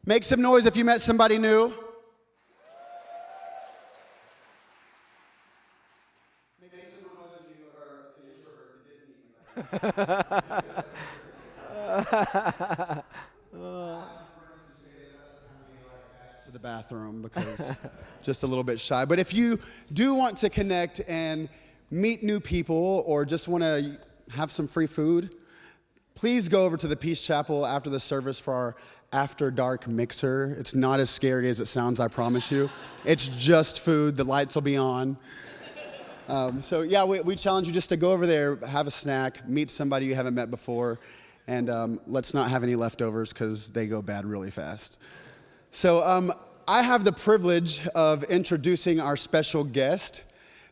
Make some noise if you met somebody new. Make some noise if you are an introvert and didn't meet to the bathroom because just a little bit shy. But if you do want to connect and meet new people or just want to have some free food, please go over to the Peace Chapel after the service for our After Dark mixer. It's not as scary as it sounds, I promise you. It's just food. The lights will be on. So yeah, we challenge you just to go over there, have a snack, meet somebody you haven't met before, and let's not have any leftovers because they go bad really fast. So I have the privilege of introducing our special guest.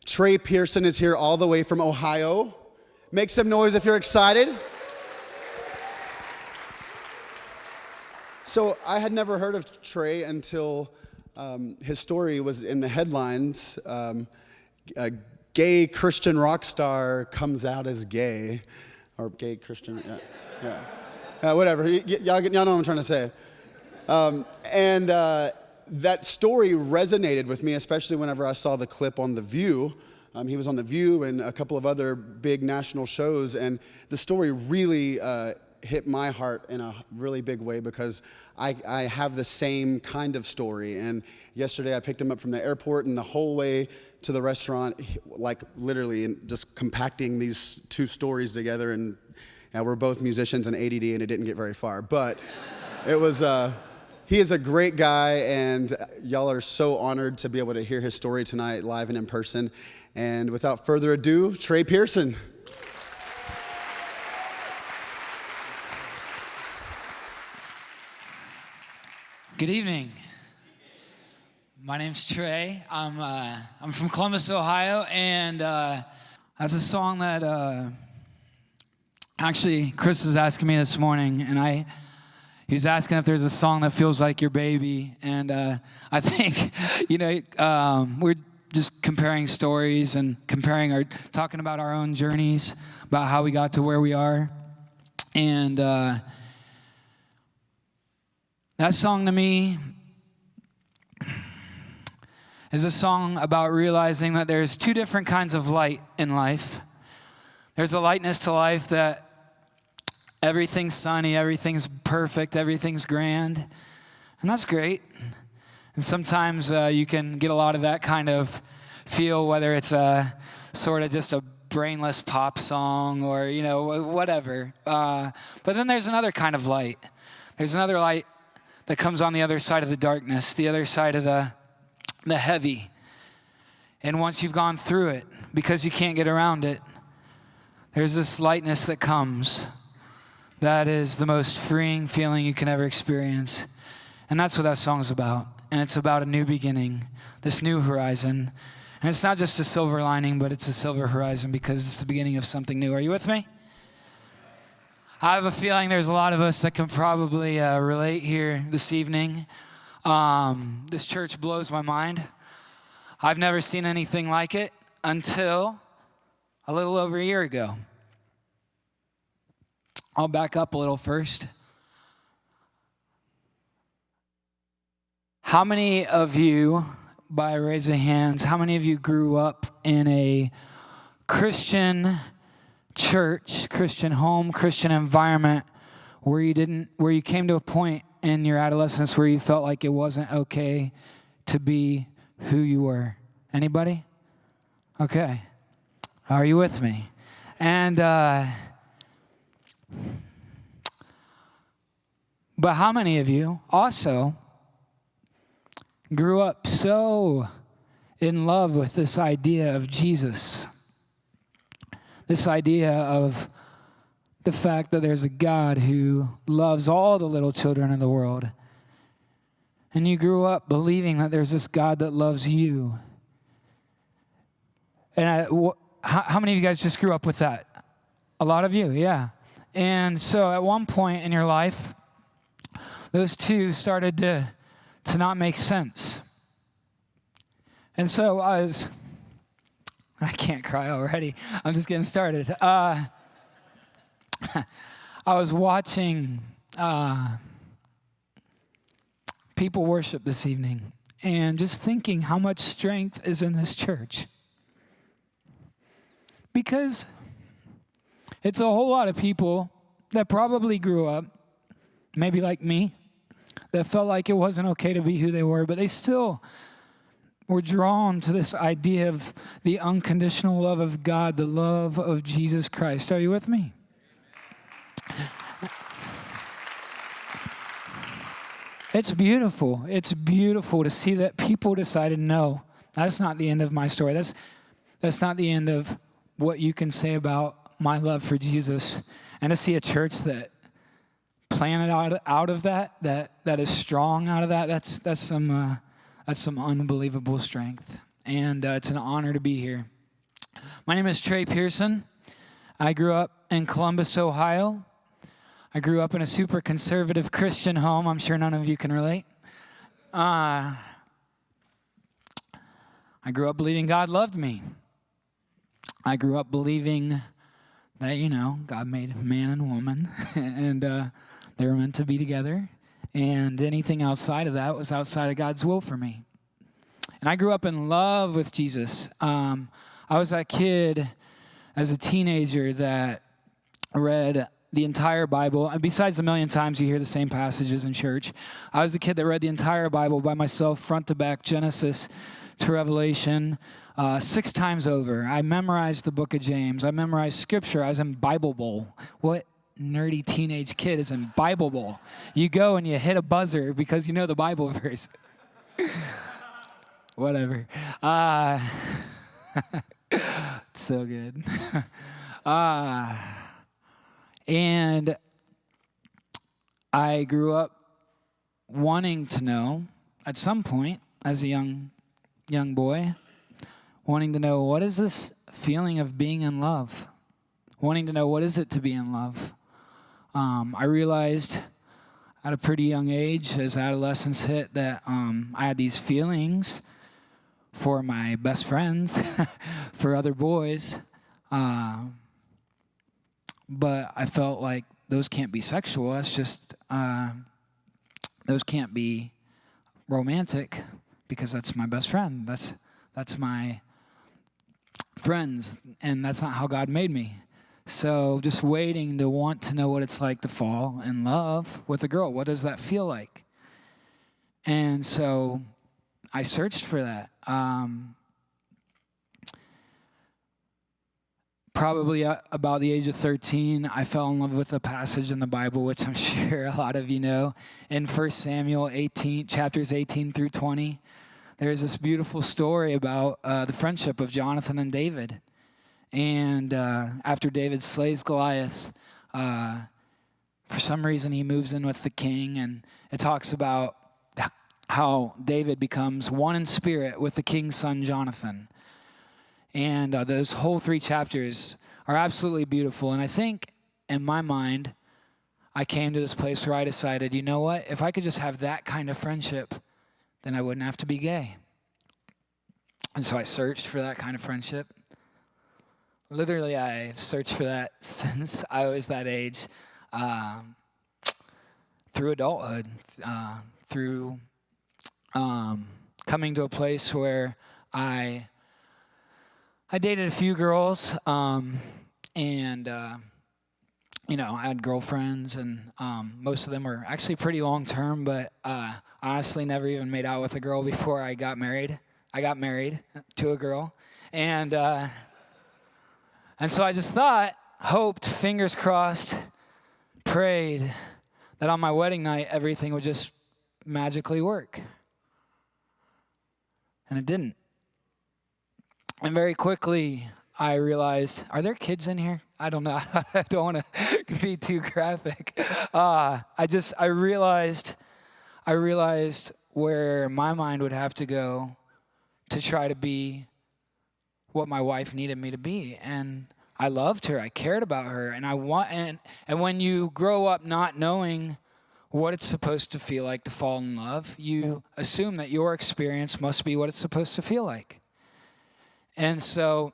Trey Peasron is here all the way from Ohio. Make some noise if you're excited. So I had never heard of Trey until his story was in the headlines. A gay Christian rock star comes out as gay, or gay Christian, whatever. Y'all know what I'm trying to say. And that story resonated with me, especially whenever I saw the clip on The View. He was on The View and a couple of other big national shows, and the story really hit my heart in a really big way because I have the same kind of story. And yesterday I picked him up from the airport, and the whole way to the restaurant, like literally just compacting these two stories together. And we're both musicians and ADD, and it didn't get very far. But it was, he is a great guy, and y'all are so honored to be able to hear his story tonight live and in person. And without further ado, Trey Peasron. Good evening. My name's Trey. I'm from Columbus, Ohio, and that's a song that actually Chris was asking me this morning, and he was asking if there's a song that feels like your baby, and I think we're just comparing stories and talking about our own journeys, about how we got to where we are, and that song to me is a song about realizing that there's two different kinds of light in life. There's a lightness to life that everything's sunny, everything's perfect, everything's grand, and that's great. And sometimes you can get a lot of that kind of feel, whether it's a sort of just a brainless pop song or, whatever. But then there's another kind of light. There's another light that comes on the other side of the darkness, the other side of the heavy. And once you've gone through it, because you can't get around it, there's this lightness that comes that is the most freeing feeling you can ever experience. And that's what that song's about. And it's about a new beginning, this new horizon. And it's not just a silver lining, but it's a silver horizon because it's the beginning of something new. Are you with me? I have a feeling there's a lot of us that can probably relate here this evening. This church blows my mind. I've never seen anything like it until a little over a year ago. I'll back up a little first. How many of you, by a raise of hands, how many of you grew up in a Christian church, Christian home, Christian environment where you came to a point in your adolescence where you felt like it wasn't okay to be who you were? Anybody? Okay. Are you with me? And but how many of you also grew up so in love with this idea of Jesus? This idea of the fact that there's a God who loves all the little children in the world. And you grew up believing that there's this God that loves you. And how many of you guys just grew up with that? A lot of you, yeah. And so at one point in your life, those two started to not make sense. And so I can't cry already. I'm just getting started. I was watching people worship this evening and just thinking how much strength is in this church. Because it's a whole lot of people that probably grew up, maybe like me, that felt like it wasn't okay to be who they were, but they still were drawn to this idea of the unconditional love of God, the love of Jesus Christ. Are you with me? It's beautiful. It's beautiful to see that people decided, no, that's not the end of my story. That's not the end of what you can say about my love for Jesus. And to see a church that planted out of that is strong out of that, that's some unbelievable strength. And it's an honor to be here. My name is Trey Peasron. I grew up in Columbus, Ohio. I grew up in a super conservative Christian home. I'm sure none of you can relate. I grew up believing God loved me. I grew up believing that, God made man and woman, and they were meant to be together. And anything outside of that was outside of God's will for me. And I grew up in love with Jesus. I was that kid as a teenager that read the entire Bible. And besides the million times you hear the same passages in church, I was the kid that read the entire Bible by myself, front to back, Genesis to Revelation, 6 times over. I memorized the book of James. I memorized scripture. I was in Bible Bowl. What nerdy teenage kid is in Bible Bowl? You go and you hit a buzzer because you know the Bible verse. Whatever. It's so good. And I grew up wanting to know, at some point, as a young boy, wanting to know, what is this feeling of being in love? Wanting to know, what is it to be in love? I realized at a pretty young age, as adolescence hit, that I had these feelings for my best friends, for other boys, but I felt like those can't be sexual. That's just, those can't be romantic because that's my best friend. That's my friends, and that's not how God made me. So just waiting to want to know what it's like to fall in love with a girl. What does that feel like? And so I searched for that. Probably about the age of 13, I fell in love with a passage in the Bible, which I'm sure a lot of you know. In 1 Samuel 18, chapters 18 through 20, there's this beautiful story about the friendship of Jonathan and David. And after David slays Goliath, for some reason he moves in with the king, and it talks about how David becomes one in spirit with the king's son, Jonathan. And those whole 3 chapters are absolutely beautiful. And I think, in my mind, I came to this place where I decided, you know what? If I could just have that kind of friendship, then I wouldn't have to be gay. And so I searched for that kind of friendship. Literally, I've searched for that since I was that age, through adulthood, through coming to a place where I dated a few girls, and I had girlfriends, and most of them were actually pretty long-term, but I honestly never even made out with a girl before I got married. I got married to a girl, and so I just thought, hoped, fingers crossed, prayed that on my wedding night, everything would just magically work. And it didn't. And very quickly, I realized, are there kids in here? I don't know. I don't want to be too graphic. I realized where my mind would have to go to try to be what my wife needed me to be. And I loved her. I cared about her. And when you grow up not knowing what it's supposed to feel like to fall in love, you assume that your experience must be what it's supposed to feel like. And so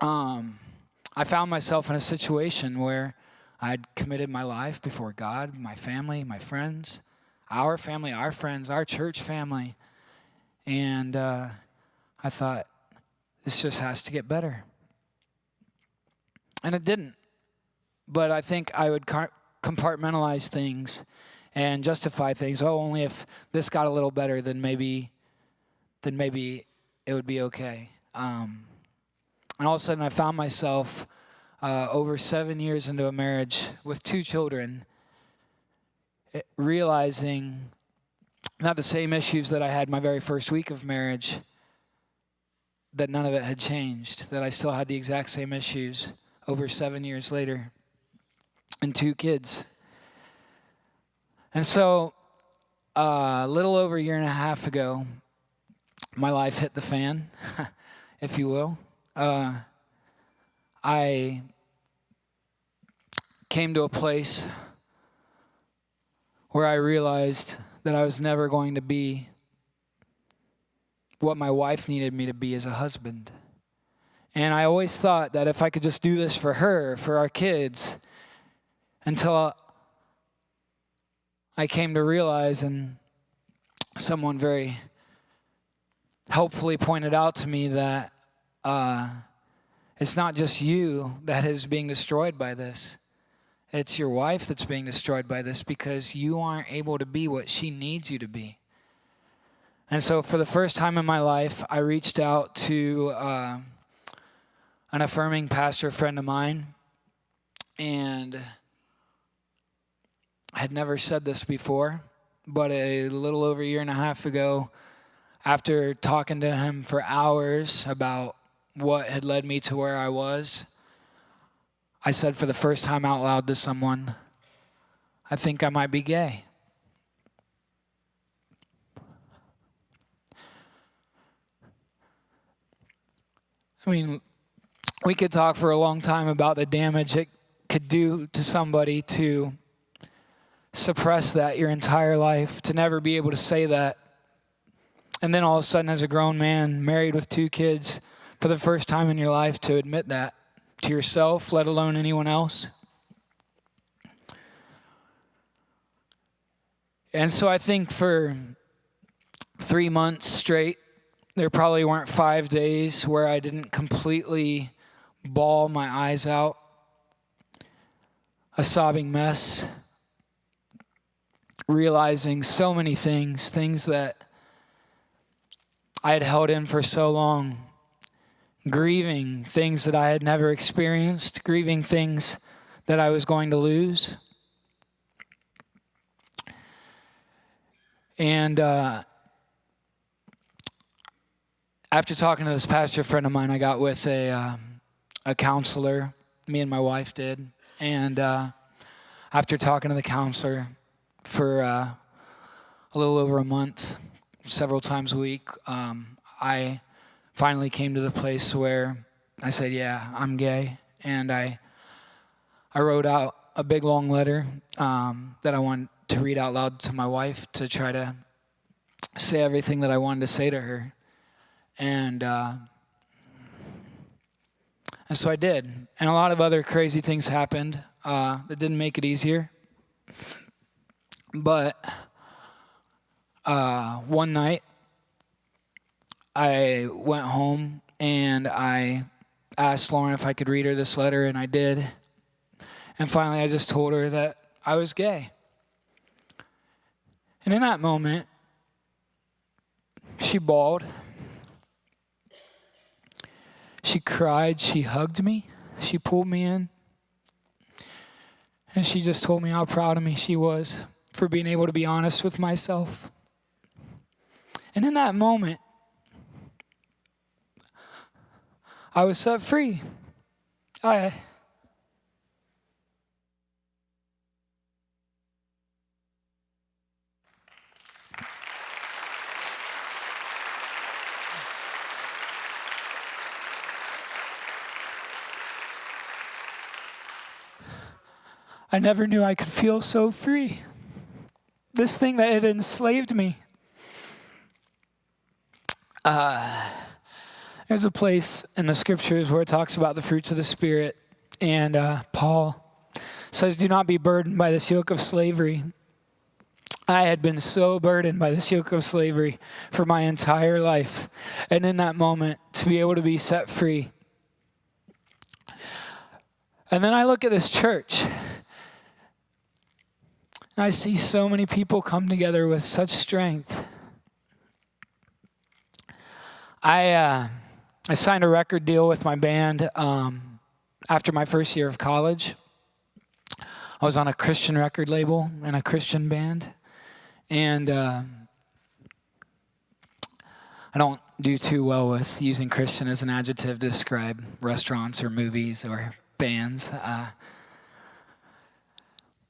I found myself in a situation where I'd committed my life before God, my family, my friends. our family, our friends, our church family. And I thought, this just has to get better. And it didn't. But I think I would compartmentalize things and justify things. Oh, only if this got a little better, then maybe it would be okay. And all of a sudden I found myself over 7 years into a marriage with 2 children, realizing that the same issues that I had my very first week of marriage, that none of it had changed, that I still had the exact same issues over 7 years later, and 2 kids. And so a little over a year and a half ago, my life hit the fan, if you will. I came to a place where I realized that I was never going to be what my wife needed me to be as a husband. And I always thought that if I could just do this for her, for our kids, until I came to realize, and someone very helpfully pointed out to me, that it's not just you that is being destroyed by this. It's your wife that's being destroyed by this, because you aren't able to be what she needs you to be. And so for the first time in my life, I reached out to an affirming pastor friend of mine, and I had never said this before, but a little over a year and a half ago, after talking to him for hours about what had led me to where I was, I said for the first time out loud to someone, I think I might be gay. I mean, we could talk for a long time about the damage it could do to somebody to suppress that your entire life, to never be able to say that. And then all of a sudden, as a grown man, married with 2 kids, for the first time in your life, to admit that to yourself, let alone anyone else. And so I think for 3 months straight, there probably weren't 5 days where I didn't completely bawl my eyes out, a sobbing mess, realizing so many things that I had held in for so long, grieving things that I had never experienced, grieving things that I was going to lose. And after talking to this pastor friend of mine, I got with a counselor. Me and my wife did. And after talking to the counselor for a little over a month, several times a week, I finally came to the place where I said, yeah, I'm gay. And I wrote out a big long letter that I wanted to read out loud to my wife, to try to say everything that I wanted to say to her. And so I did. And a lot of other crazy things happened that didn't make it easier. But one night, I went home and I asked Lauren if I could read her this letter, and I did. And finally, I just told her that I was gay. And in that moment, she bawled. She cried. She hugged me. She pulled me in. And she just told me how proud of me she was for being able to be honest with myself. And in that moment, I was set free. I never knew I could feel so free. This thing that had enslaved me. There's a place in the scriptures where it talks about the fruits of the Spirit. And Paul says, do not be burdened by this yoke of slavery. I had been so burdened by this yoke of slavery for my entire life. And in that moment, to be able to be set free. And then I look at this church, and I see so many people come together with such strength. I signed a record deal with my band after my first year of college. I was on a Christian record label and a Christian band. And I don't do too well with using Christian as an adjective to describe restaurants or movies or bands.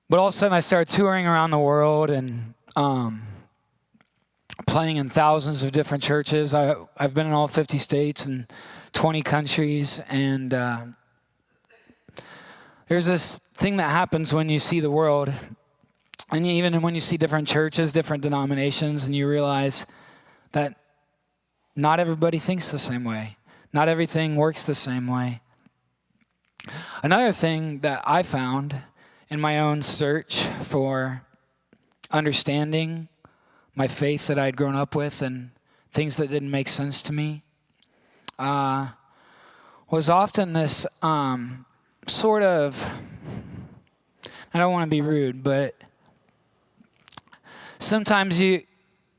But all of a sudden I started touring around the world and playing in thousands of different churches. I've been in all 50 states and 20 countries. And there's this thing that happens when you see the world. And even when you see different churches, different denominations, and you realize that not everybody thinks the same way. Not everything works the same way. Another thing that I found in my own search for understanding my faith that I'd grown up with and things that didn't make sense to me was often this sort of, I don't want to be rude, but sometimes you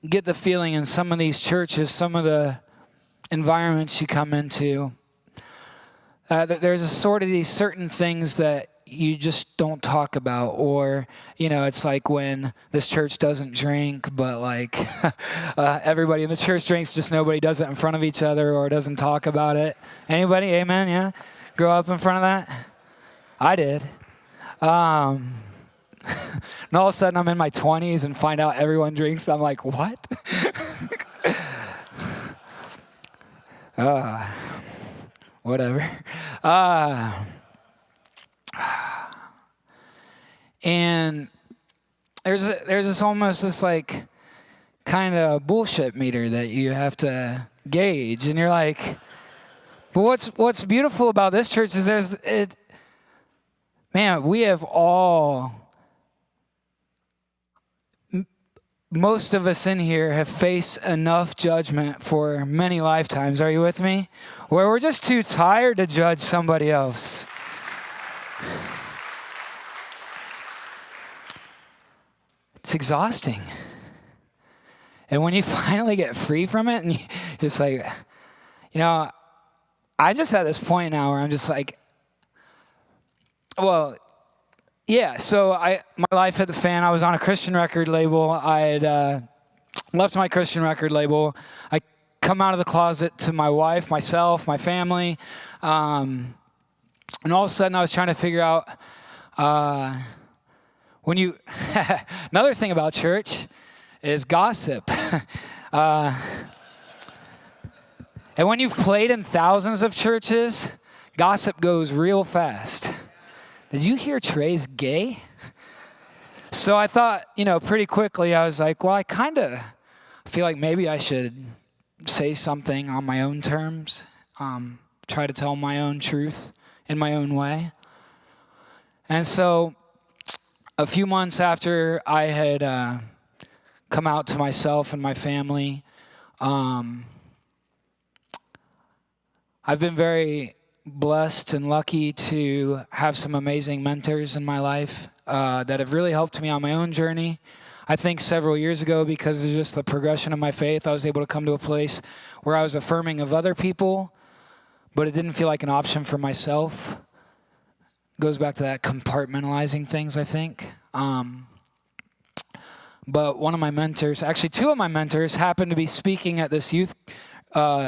get the feeling in some of these churches, some of the environments you come into, that there's a sort of these certain things that you just don't talk about. Or, it's like when this church doesn't drink, but like everybody in the church drinks, just nobody does it in front of each other or doesn't talk about it. Anybody? Amen? Yeah? Grow up in front of that? I did. And all of a sudden, I'm in my 20s and find out everyone drinks. I'm like, what? Whatever. And there's this almost this like kind of bullshit meter that you have to gauge, and you're like, but what's beautiful about this church is we have all. Most of us in here have faced enough judgment for many lifetimes. Are you with me? Where we're just too tired to judge somebody else. It's exhausting. And when you finally get free from it and you just like, I'm just at this point now where I'm just like, yeah, so my life hit the fan. I was on a Christian record label. I had left my Christian record label. I come out of the closet to my wife, myself, my family. And all of a sudden I was trying to figure out another thing about church is gossip. And when you've played in thousands of churches, gossip goes real fast. Did you hear Trey's gay? So I thought, pretty quickly, I was like, well, I kind of feel like maybe I should say something on my own terms, try to tell my own truth in my own way. And so a few months after I had come out to myself and my family, I've been very blessed and lucky to have some amazing mentors in my life that have really helped me on my own journey. I think several years ago, because of just the progression of my faith, I was able to come to a place where I was affirming of other people, but it didn't feel like an option for myself. It goes back to that compartmentalizing things, I think. But one of my mentors, actually two of my mentors, happened to be speaking at this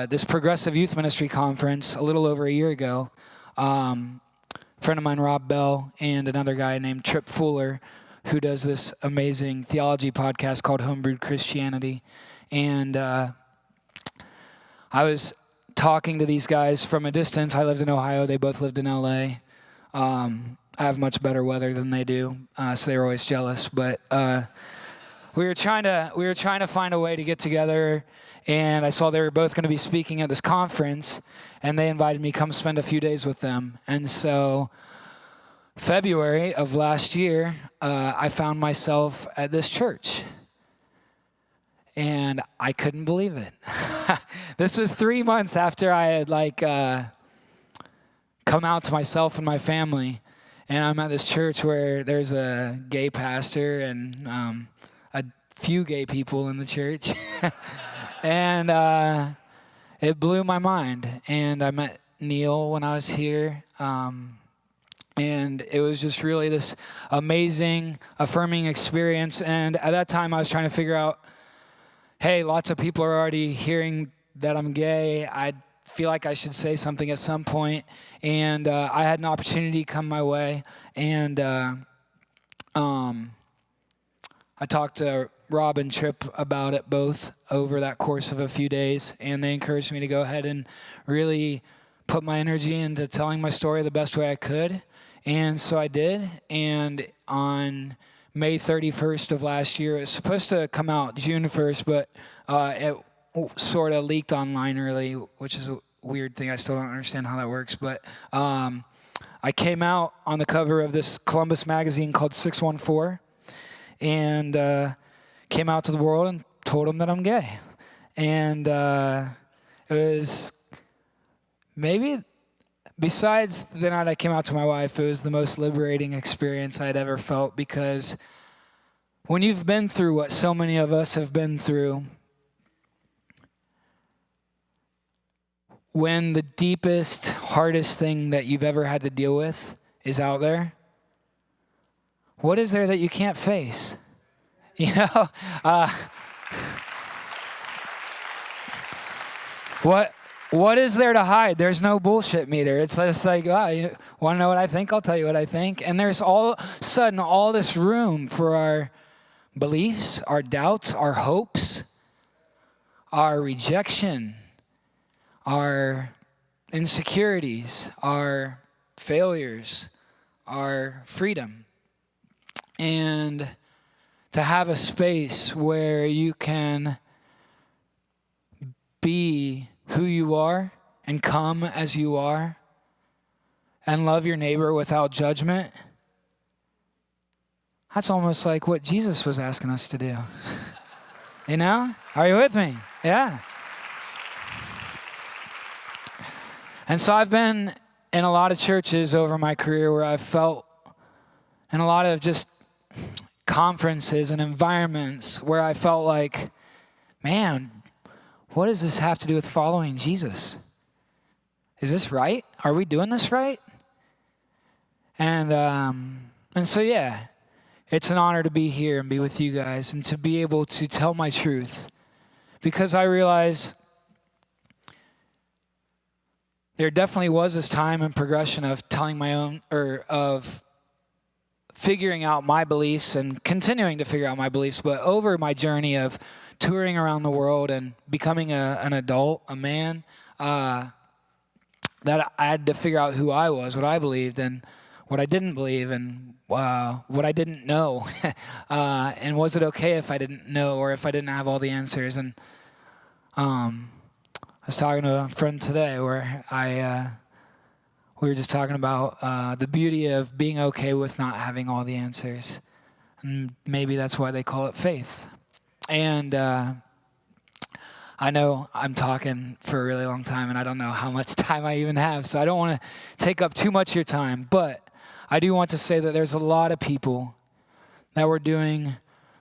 this progressive youth ministry conference a little over a year ago. A friend of mine, Rob Bell, and another guy named Trip Fuller, who does this amazing theology podcast called Homebrewed Christianity. And I was talking to these guys from a distance. I lived in Ohio. They both lived in LA. I have much better weather than they do, so they were always jealous. But we were trying to find a way to get together. And I saw they were both going to be speaking at this conference, and they invited me to come spend a few days with them. And so February of last year, I found myself at this church. And I couldn't believe it. This was 3 months after I had come out to myself and my family. And I'm at this church where there's a gay pastor and a few gay people in the church. And it blew my mind. And I met Neil when I was here. And it was just really this amazing, affirming experience. And at that time, I was trying to figure out, hey, lots of people are already hearing that I'm gay. I feel like I should say something at some point. And I had an opportunity come my way. And I talked to Rob and Tripp about it both over that course of a few days. And they encouraged me to go ahead and really put my energy into telling my story the best way I could. And so I did. And on May 31st of last year, it was supposed to come out June 1st, but it sort of leaked online early, which is a weird thing. I still don't understand how that works. But I came out on the cover of this Columbus magazine called 614 and came out to the world and told them that I'm gay. And it was maybe, besides the night I came out to my wife, it was the most liberating experience I'd ever felt, because when you've been through what so many of us have been through, when the deepest, hardest thing that you've ever had to deal with is out there, what is there that you can't face? You know? What is there to hide? There's no bullshit meter. It's just like, you want to know what I think? I'll tell you what I think. And there's all of a sudden all this room for our beliefs, our doubts, our hopes, our rejection, our insecurities, our failures, our freedom. And to have a space where you can be who you are and come as you are and love your neighbor without judgment, that's almost like what Jesus was asking us to do. You know? Are you with me? Yeah. And so I've been in a lot of churches over my career where I've felt in a lot of just conferences and environments where I felt like, man, what does this have to do with following Jesus? Is this right? Are we doing this right? And so, yeah, it's an honor to be here and be with you guys and to be able to tell my truth, because I realize there definitely was this time and progression of telling my own, or of figuring out my beliefs and continuing to figure out my beliefs, but over my journey of touring around the world and becoming an adult, a man, that I had to figure out who I was, what I believed, and what I didn't believe, and what I didn't know. And was it okay if I didn't know, or if I didn't have all the answers? And I was talking to a friend today where we were just talking about the beauty of being okay with not having all the answers. And maybe that's why they call it faith. And I know I'm talking for a really long time, and I don't know how much time I even have, so I don't want to take up too much of your time. But I do want to say that there's a lot of people that were doing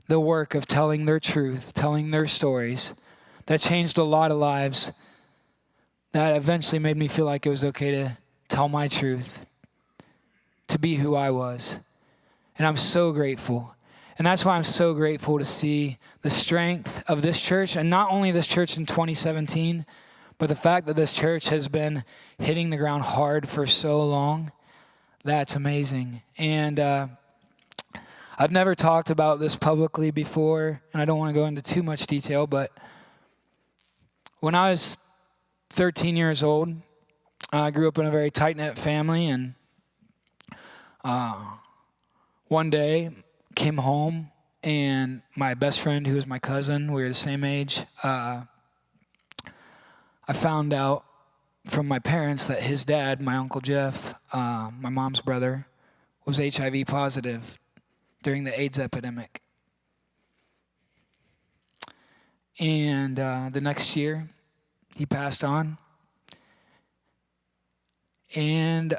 the work of telling their truth, telling their stories, that changed a lot of lives, that eventually made me feel like it was okay to tell my truth, to be who I was. And I'm so grateful. And that's why I'm so grateful to see the strength of this church, and not only this church in 2017, but the fact that this church has been hitting the ground hard for so long. That's amazing. And I've never talked about this publicly before, and I don't want to go into too much detail, but when I was 13 years old, I grew up in a very tight-knit family, and one day came home, and my best friend, who was my cousin, we were the same age, I found out from my parents that his dad, my Uncle Jeff, my mom's brother, was HIV positive during the AIDS epidemic. And the next year, he passed on. And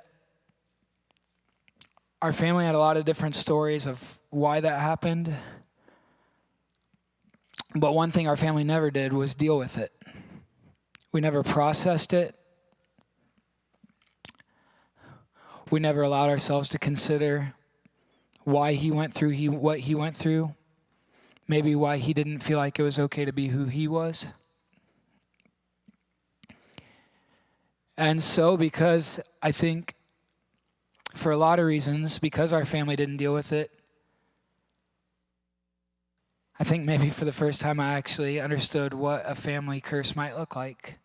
our family had a lot of different stories of why that happened. But one thing our family never did was deal with it. We never processed it. We never allowed ourselves to consider why he went through what he went through. Maybe why he didn't feel like it was okay to be who he was. And so, because I think for a lot of reasons, because our family didn't deal with it, I think maybe for the first time I actually understood what a family curse might look like.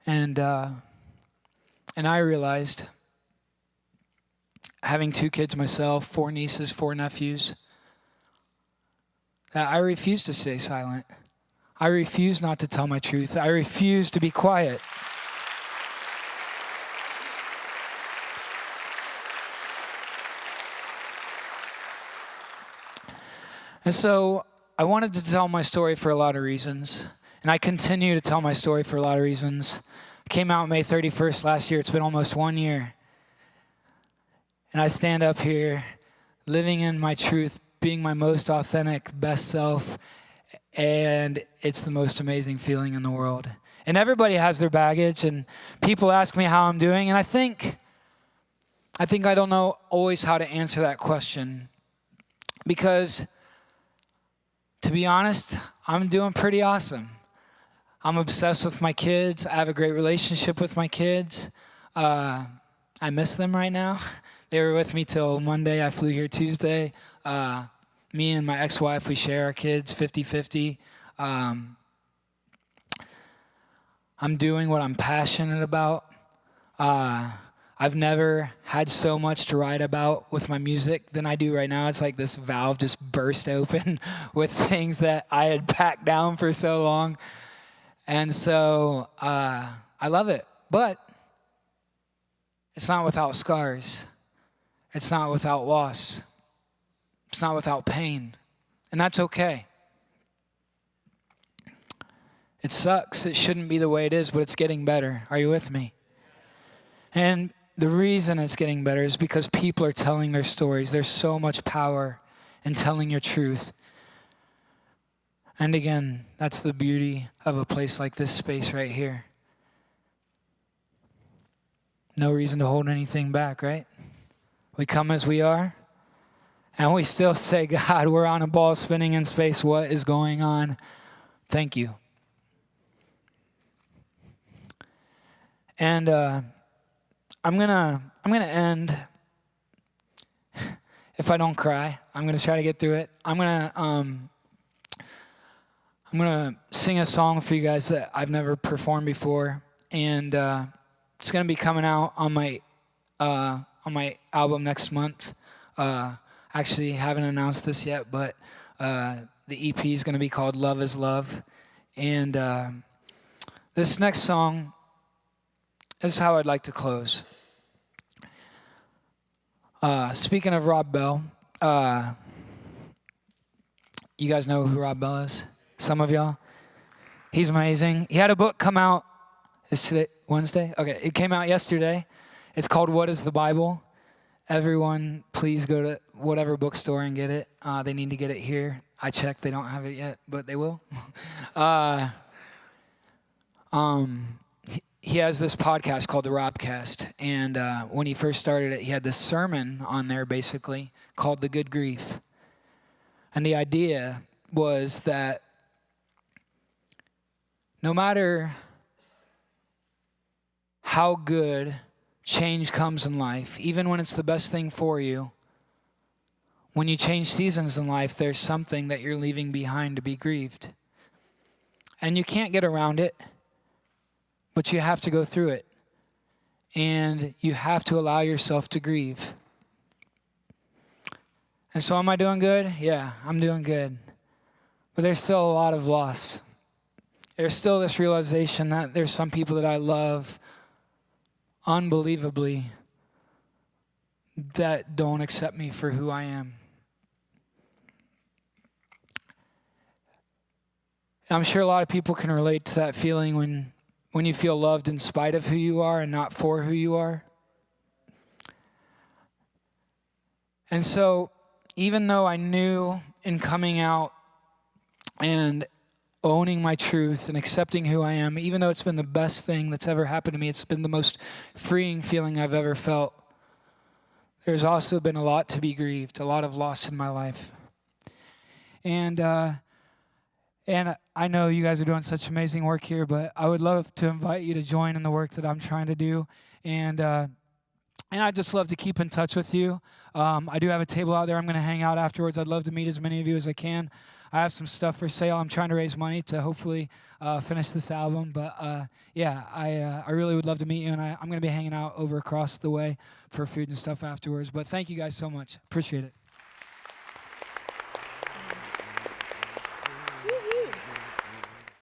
And I realized, having 2 kids myself, 4 nieces, 4 nephews, that I refuse to stay silent. I refuse not to tell my truth. I refuse to be quiet. And so I wanted to tell my story for a lot of reasons. And I continue to tell my story for a lot of reasons. I came out May 31st last year. It's been almost 1 year. And I stand up here living in my truth, being my most authentic, best self. And it's the most amazing feeling in the world. And everybody has their baggage. And people ask me how I'm doing. And I think I don't know always how to answer that question. Because, to be honest, I'm doing pretty awesome. I'm obsessed with my kids. I have a great relationship with my kids. I miss them right now. They were with me till Monday. I flew here Tuesday. Me and my ex-wife, we share our kids 50-50. I'm doing what I'm passionate about. I've never had so much to write about with my music than I do right now. It's like this valve just burst open with things that I had packed down for so long. And so I love it. But it's not without scars. It's not without loss. It's not without pain. And that's okay. It sucks. It shouldn't be the way it is, but it's getting better. Are you with me? And the reason it's getting better is because people are telling their stories. There's so much power in telling your truth. And again, that's the beauty of a place like this space right here. No reason to hold anything back, right? We come as we are, and we still say, God, we're on a ball spinning in space. What is going on? Thank you. And I'm gonna end. If I don't cry, I'm gonna try to get through it. I'm gonna sing a song for you guys that I've never performed before, and it's gonna be coming out on my album next month. Actually, haven't announced this yet, but the EP is gonna be called "Love Is Love," and this next song is how I'd like to close. Speaking of Rob Bell, you guys know who Rob Bell is? Some of y'all? He's amazing. He had a book come out. Is today Wednesday? Okay, it came out yesterday. It's called What is the Bible? Everyone, please go to whatever bookstore and get it. They need to get it here. I checked, they don't have it yet, but they will. He has this podcast called The Robcast, and when he first started it, he had this sermon on there, basically, called The Good Grief. And the idea was that no matter how good change comes in life, even when it's the best thing for you, when you change seasons in life, there's something that you're leaving behind to be grieved. And you can't get around it, but you have to go through it. And you have to allow yourself to grieve. And so am I doing good? Yeah, I'm doing good. But there's still a lot of loss. There's still this realization that there's some people that I love unbelievably that don't accept me for who I am. And I'm sure a lot of people can relate to that feeling when you feel loved in spite of who you are and not for who you are. And so, even though I knew in coming out and owning my truth and accepting who I am, even though it's been the best thing that's ever happened to me, it's been the most freeing feeling I've ever felt, there's also been a lot to be grieved, a lot of loss in my life. And I know you guys are doing such amazing work here, but I would love to invite you to join in the work that I'm trying to do. And I'd just love to keep in touch with you. I do have a table out there. I'm going to hang out afterwards. I'd love to meet as many of you as I can. I have some stuff for sale. I'm trying to raise money to hopefully finish this album. But I really would love to meet you, and I'm going to be hanging out over across the way for food and stuff afterwards. But thank you guys so much. Appreciate it.